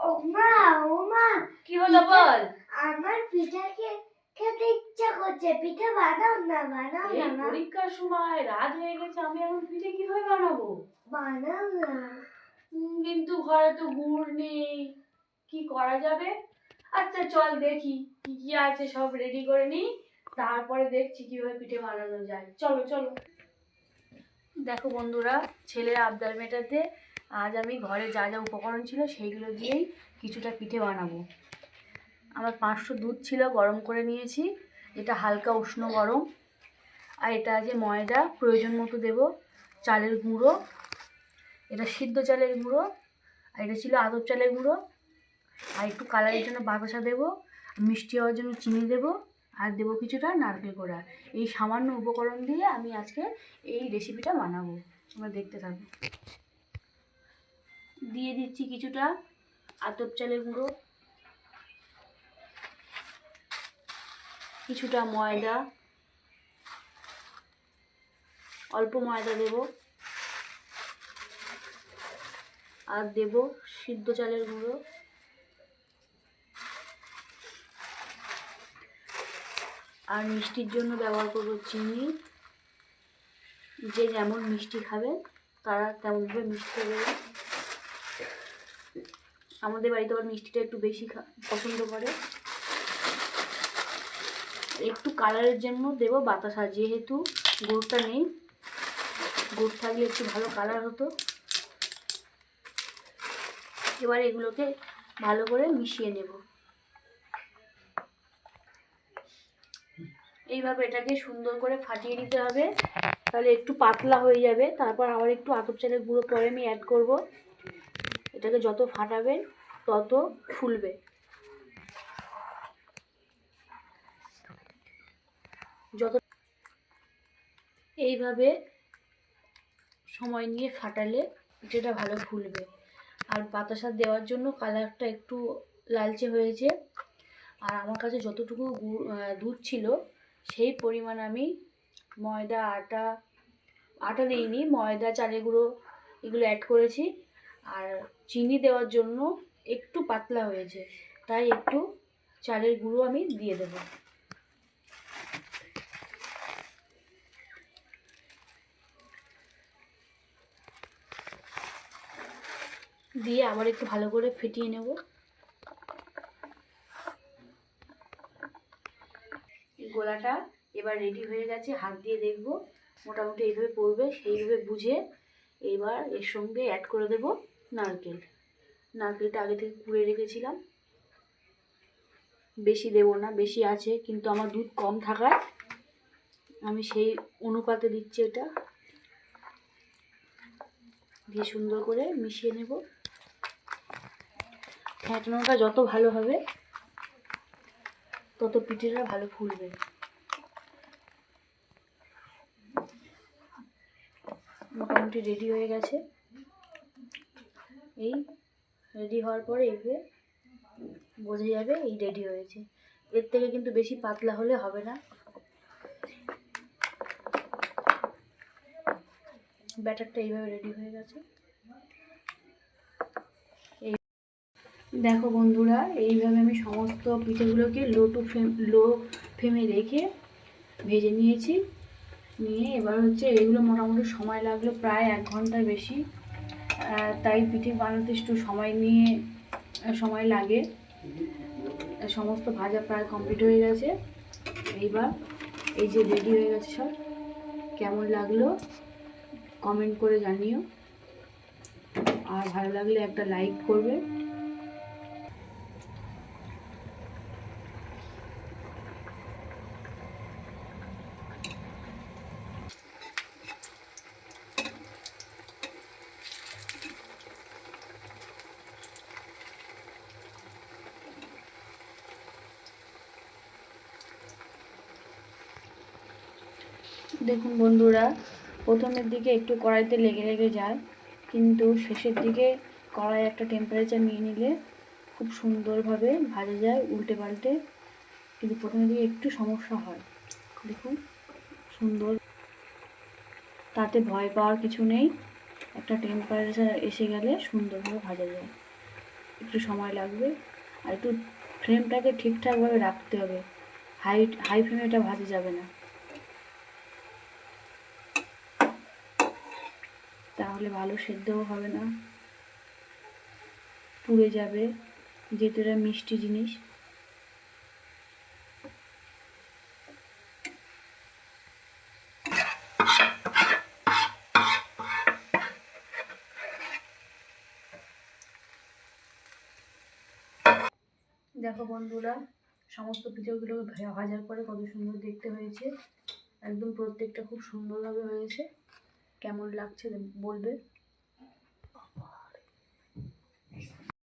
ওমা ওমা কি হলো বল? আমার পিঠা খেতে ইচ্ছা করছে। পিঠা বানাও না, বানাও এই না। পরীক্ষার সময় রাত হয়ে গেছে, আমি এখন পিঠে কিভাবে বানাবো? বানাও না। কিন্তু ঘরে তো গুড় নেই, কি করা যাবে? আচ্ছা চল দেখি কি কি আছে, সব রেডি করে নিই, তারপরে দেখছি কিভাবে পিঠে বানানো যায়। চলো চলো। দেখো বন্ধুরা, ছেলের আবদার মেটাতে আজ আমি ঘরে যা যা উপকরণ ছিল সেইগুলো দিয়েই কিছুটা পিঠে বানাবো। আমার 500 দুধ ছিল, গরম করে নিয়েছি, এটা হালকা উষ্ণ গরম। আর এটা আছে ময়দা, প্রয়োজন মতো দেবো। চালের গুঁড়ো, এটা সিদ্ধ চালের গুঁড়ো। আর এটা ছিল আতপ চালের গুঁড়ো। আর একটু কালারের জন্য বাতাসা দেবো, মিষ্টি হওয়ার জন্য চিনি দেবো, আর দেবো কিছুটা নারকেল কোড়া। এই সামান্য উপকরণ দিয়ে আমি আজকে এই রেসিপিটা বানাবো। তোমরা দেখতে থাকো। দিয়ে দিচ্ছি কিছুটা আতপ চালের গুঁড়ো, কিছুটা ময়দা, অল্প ময়দা দেব, আর দেব সিদ্ধ চালের গুঁড়ো, আর মিষ্টির জন্য ব্যবহার করব চিনি। যে যেমন মিষ্টি খাবে তারা তেমনভাবে মিষ্টি দেবে। আমাদের বাড়িতে আবার মিষ্টিটা একটু বেশি পছন্দ করে। একটু কালারের জন্য দেব বাতাসা, যেহেতু গুড়টা নেই, গুড় থাকলে একটু ভালো কালার হতো। এবার এগুলোকে ভালো করে মিশিয়ে নেব। এইভাবে এটাকে সুন্দর করে ফাটিয়ে নিতে হবে, তাহলে একটু পাতলা হয়ে যাবে। তারপর আবার একটু আতপ চালের গুঁড়ো পরে আমি অ্যাড করব। এটাকে যত ফাটাবেন তত ফুলবে। যত এইভাবে সময় নিয়ে ফাটালে পিঠেটা ভালো ফুলবে। আর বাতাসা দেওয়ার জন্য কালারটা একটু লালচে হয়েছে। আর আমার কাছে যতটুকু দুধ ছিল সেই পরিমাণ আমি ময়দা, আটা দিইনি, ময়দা, চালের গুঁড়ো এগুলো অ্যাড করেছি। আর চিনি দেওয়ার জন্য একটু পাতলা হয়েছে, তাই একটু চালের গুঁড়ো আমি দিয়ে দেব। দিয়ে আবার একটু ভালো করে ফেটিয়ে নেব। গোলাটা এবার রেডি হয়ে গেছে, হাত দিয়ে দেখব মোটামুটি এইভাবে পড়বে, সেইভাবে বুঝে এবার এর সঙ্গে অ্যাড করে দেব নারকেলটা আগে থেকে কুড়ে রেখেছিলাম। বেশি দেবো না, বেশি আছে কিন্তু আমার দুধ কম থাকায় আমি সেই অনুপাতে দিচ্ছি। এটা দিয়ে সুন্দর করে মিশিয়ে নেব। ফ্যাটানোটা যত ভালো হবে তত পিঠেটা ভালো ফুলবে। মোটামুটি রেডি হয়ে গেছে। এই রেডি হওয়ার পরে এইভাবে বোঝা যাবে এই রেডি হয়েছে। এর থেকে কিন্তু বেশি পাতলা হলে হবে না। ব্যাটারটা এইভাবে রেডি হয়ে গেছে। এই দেখো বন্ধুরা, এইভাবে আমি সমস্ত পিঠেগুলোকে লো ফ্লেমে রেখে ভেজে নিয়েছি। নিয়ে এবার হচ্ছে এগুলো মোটামুটি সময় লাগলো প্রায় 1 ঘন্টার বেশি। তাই পিঠে বানাতে একটু সময় লাগে। সমস্ত ভাজা প্রায় কমপ্লিট হয়ে গেছে। এইবার এই যে রেডি হয়ে গেছে সব, কেমন লাগলো কমেন্ট করে জানিও। আর ভালো লাগলে একটা লাইক করবে। দেখুন বন্ধুরা, প্রথমের দিকে একটু কড়াইতে লেগে যায়, কিন্তু শেষের দিকে কড়াই একটা টেম্পারেচার নিয়ে নিলে খুব সুন্দরভাবে ভাজা যায় উল্টে পাল্টে। কিন্তু প্রথমের দিকে একটু সমস্যা হয়। দেখুন সুন্দর, তাতে ভয় পাওয়ার কিছু নেই। একটা টেম্পারেচার এসে গেলে সুন্দরভাবে ভাজা যায়। একটু সময় লাগবে। আর একটু ফ্লেমটাকে ঠিকঠাকভাবে রাখতে হবে, হাই ফ্লেমে এটা ভাজা যাবে না, তাহলে ভালো সেদ্ধও হবে না, পুড়ে যাবে, যেহেতু এটা মিষ্টি জিনিস। দেখো বন্ধুরা, সমস্ত পিঠেগুলো ভাজার পরে কত সুন্দর দেখতে হয়েছে, একদম প্রত্যেকটা খুব সুন্দরভাবে হয়েছে। কেমন লাগছে বলবে।